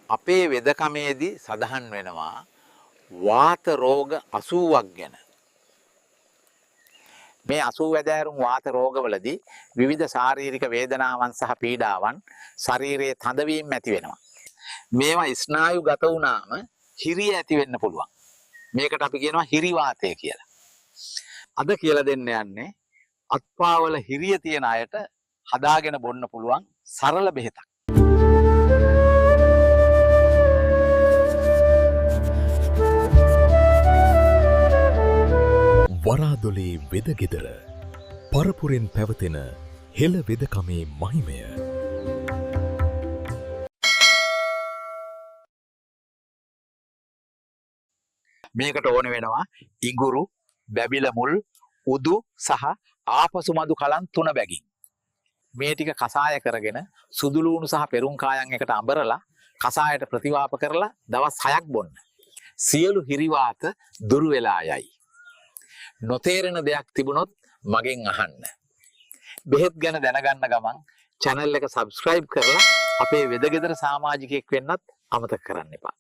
අපේ වෙදකමේදී සඳහන් වෙනවා වාත රෝග 80ක් ගැන. මේ 80 වැදෑරුම් වාත රෝගවලදී විවිධ ශාරීරික වේදනාවන් සහ පීඩාවන් ශරීරයේ තදවීම ඇති වෙනවා. මේවා ස්නායුගත වුණාම හිරිය ඇති වෙන්න පුළුවන්. මේකට අපි කියනවා හිරි වාතය කියලා. අද කියලා දෙන්න යන්නේ අත්පාවල හිරිය තියෙන අයට හදාගෙන බොන්න පුළුවන් සරල බෙහෙතක්. වරාදොලේ වෙදගෙදර පරපුරෙන් පැවතෙන හෙළ වෙදකමේ මහිමය. මේකට ඕන වෙනවා ඉඟුරු, බැබිල මුල්, උදු සහ ආපසු මදු කලන් 3 බැගින්. මේ ටික කසාය කරගෙන සුදු ලුණු සහ පෙරුම් කායන් එකට අඹරලා කසායට ප්‍රතිවාප කරලා දවස් 6ක් බොන්න. සියලු හිරිවාත දුරු වෙලා යයි. නොතේරෙන දෙයක් තිබුණොත් මගෙන් අහන්න. බෙහෙත් ගැන දැනගන්න ගමන් channel එක subscribe කරලා අපේ වෙදගෙදර සමාජිකයෙක් වෙන්නත් අමතක කරන්න එපා.